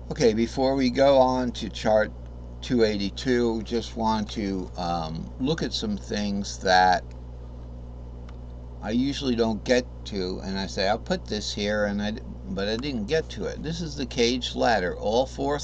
Okay, before we go on to chart 282, just want to look at some things that I usually don't get to, and I say I'll put this here, but I didn't get to it. This is the caged ladder, all four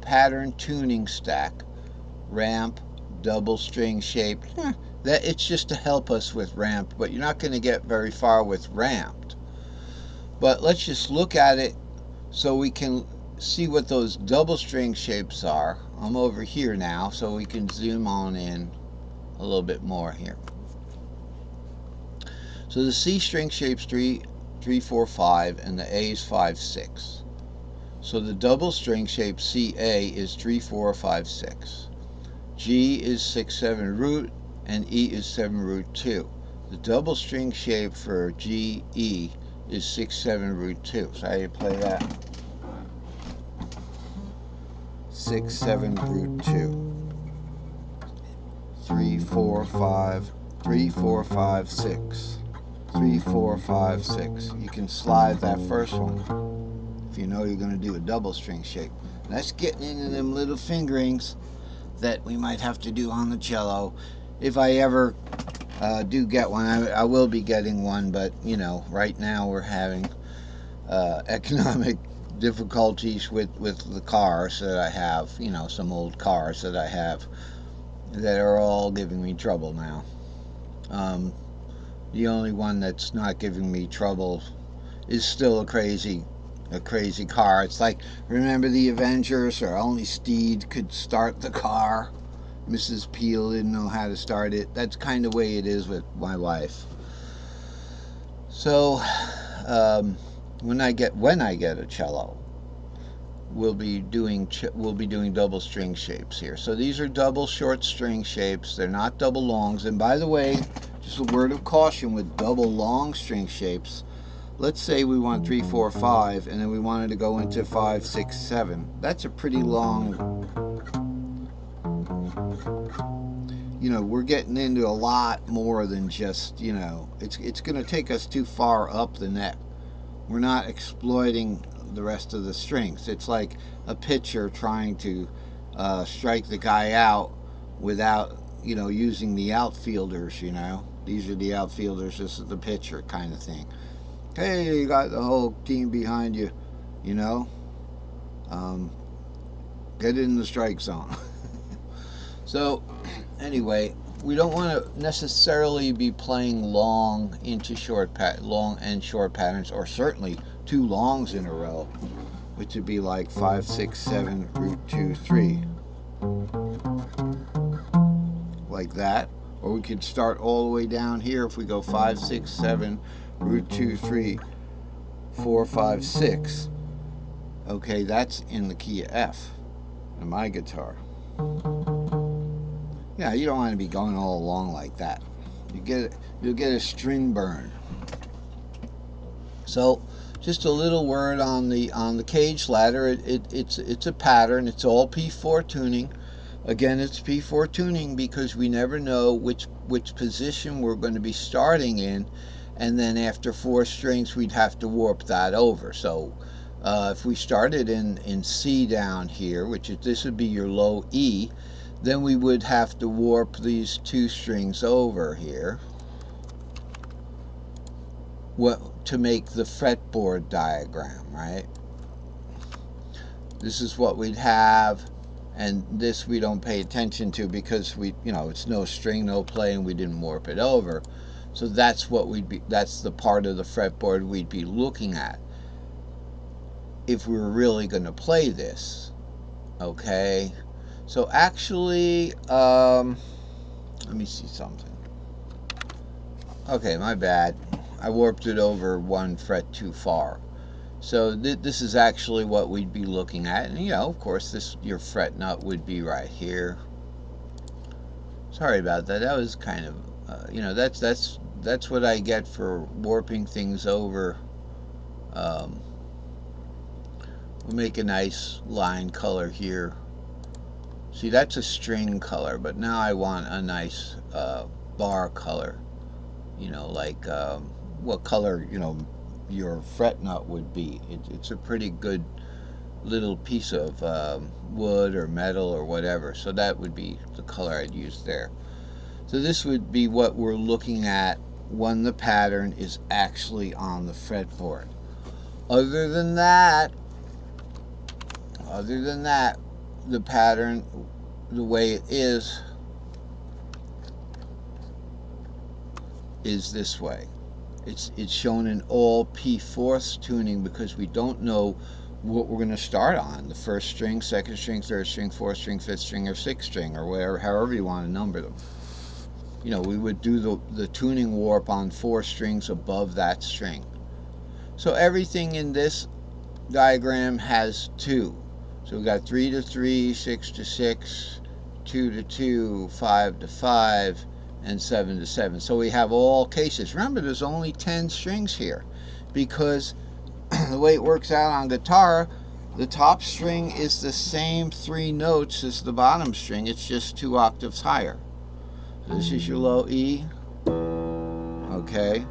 pattern tuning stack, ramp, double string shaped. That it's just to help us with ramp, but you're not going to get very far with ramped. But let's just look at it so we can see what those double string shapes are. I'm over here now, so we can zoom on in a little bit more here. So the C string shape's 3, 3, 4, 5, and the A is 5, 6. So the double string shape CA is 3, 4, 5, 6. G is 6, 7 root, and E is 7 root 2. The double string shape for G, E is 6, 7 root 2. So how do you play that? 6, 7 root 2. 3, 4, 5, 3, 4, 5, 6. 3, 4, 5, 6. You can slide that first one if you know you're going to do a double string shape. That's getting into them little fingerings that we might have to do on the cello. If I ever do get one, I will be getting one, but you know, right now we're having economic difficulties with the cars that I have, you know, some old cars that I have that are all giving me trouble now. The only one that's not giving me trouble is still a crazy car. It's like, remember the Avengers, or only Steed could start the car. Mrs. Peel didn't know how to start it. That's kind of the way it is with my wife. So when I get a cello, we'll be doing double string shapes here. So these are double short string shapes. They're not double longs. And by the way, just a word of caution with double long string shapes. Let's say we want 3, 4, 5, and then we wanted to go into 5, 6, 7. That's a pretty long. You know, we're getting into a lot more than just, you know, it's going to take us too far up the neck. We're not exploiting the rest of the strings. It's like a pitcher trying to strike the guy out without, you know, using the outfielders, you know. These are the outfielders, this is the pitcher kind of thing. Hey, you got the whole team behind you, you know. Get in the strike zone. So, anyway, we don't want to necessarily be playing long into long and short patterns, or certainly two longs in a row, which would be like 5, 6, 7, root 2, 3, like that. Or we could start all the way down here if we go 5, 6, 7, root 2, 3, 4, 5, 6. Okay, that's in the key of F on my guitar. Yeah, you don't want to be going all along like that. You'll get a string burn. So, just a little word on the cage ladder. It's a pattern. It's all P4 tuning. Again, it's P4 tuning because we never know which position we're going to be starting in, and then after 4 strings we'd have to warp that over. So if we started in C down here, this would be your low E, then we would have to warp these 2 strings over here to make the fretboard diagram, right? This is what we'd have, and this we don't pay attention to because it's no string, no play, and we didn't warp it over. So that's the part of the fretboard we'd be looking at if we were really going to play this. Okay, so actually, let me see something. Okay, my bad. I warped it over 1 fret too far. So this is actually what we'd be looking at, and of course, your fret nut would be right here. Sorry about that. That was kind of, that's what I get for warping things over. We'll make a nice line color here. See, that's a string color, but now I want a nice bar color. Like what color your fret nut would be. It's a pretty good little piece of wood or metal or whatever. So that would be the color I'd use there. So this would be what we're looking at when the pattern is actually on the fretboard. Other than that, the pattern, the way it is this way. It's shown in all P4 tuning because we don't know what we're going to start on. The first string, second string, third string, fourth string, fifth string, or sixth string, or whatever, however you want to number them. You know, we would do the tuning warp on 4 strings above that string. So everything in this diagram has 2. So we got 3 to 3, 6 to 6, 2 to 2, 5 to 5, and 7 to 7. So we have all cases. Remember, there's only 10 strings here because the way it works out on guitar, the top string is the same 3 notes as the bottom string. It's just 2 octaves higher. So this is your low E, okay,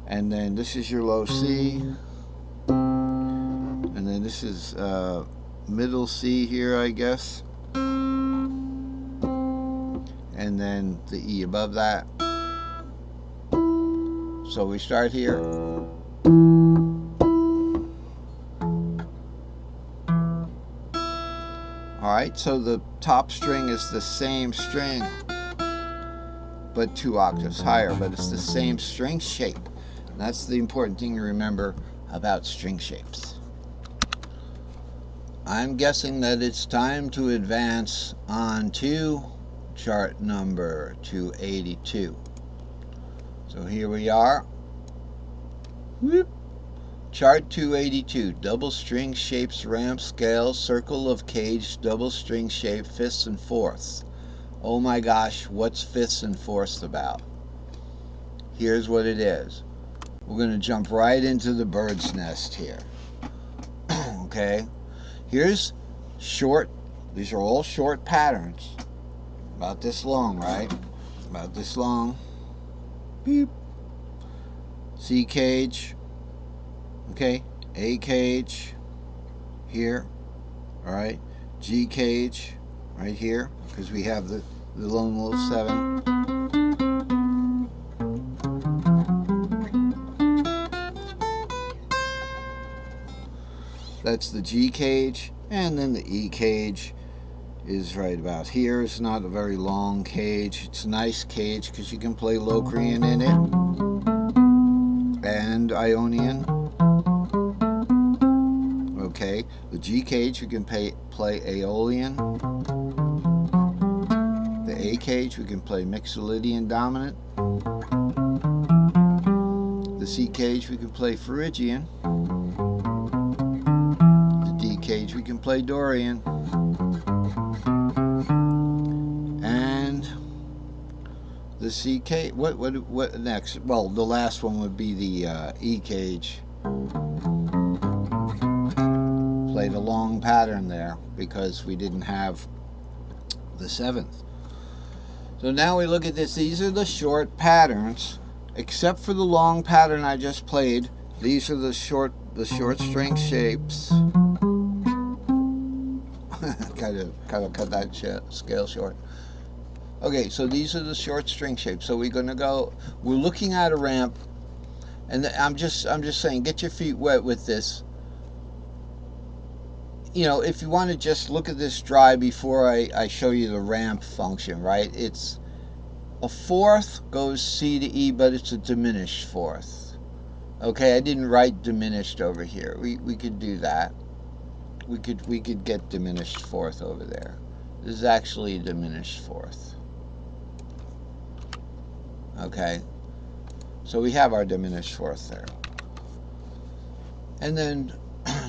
and then this is your low C, and then this is middle C here, I guess, and then the E above that. So we start here. Alright, so the top string is the same string, but 2 octaves higher, but it's the same string shape. And that's the important thing to remember about string shapes. I'm guessing that it's time to advance on to chart number 282. So here we are. Whoop. Chart 282, double string shapes, ramp scale, circle of cage, double string shape, fifths and fourths. Oh my gosh, what's fifths and fourths about? Here's what it is. We're going to jump right into the bird's nest here. Okay, here's short, these are all short patterns. About this long, right? About this long. Beep. C cage. Okay, A cage here. Alright, G cage right here because we have the lone wolf 7. That's the G cage, and then the E cage is right about here. It's not a very long cage. It's a nice cage because you can play Locrian in it and Ionian. Okay, the G cage you can play Aeolian. The A cage we can play Mixolydian dominant. The C cage we can play Phrygian. The D cage we can play Dorian. And the C cage, what next? Well, the last one would be the E cage. Played a long pattern there because we didn't have the 7th. So now we look at this. These are the short patterns, except for the long pattern I just played. These are the short string shapes. Gotta cut that scale short. Okay, so these are the short string shapes. So we're looking at a ramp, and I'm just saying, get your feet wet with this. You know, if you want to just look at this dry before I show you the ramp function, right? It's a fourth goes C to E, but it's a diminished fourth. Okay, I didn't write diminished over here. We could do that. We could get diminished fourth over there. This is actually a diminished fourth. Okay, so we have our diminished fourth there. And then,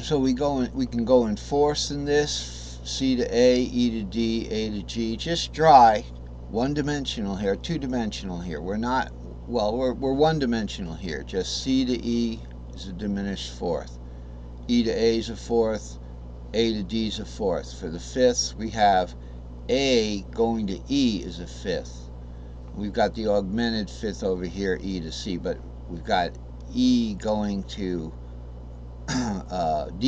so we can go in fourths in this, C to A, E to D, A to G, just dry, one-dimensional here, two-dimensional here. We're not, well, we're one-dimensional here, just C to E is a diminished fourth, E to A is a fourth, A to D is a fourth. For the fifths, we have A going to E is a fifth. We've got the augmented fifth over here, E to C, but we've got E going to D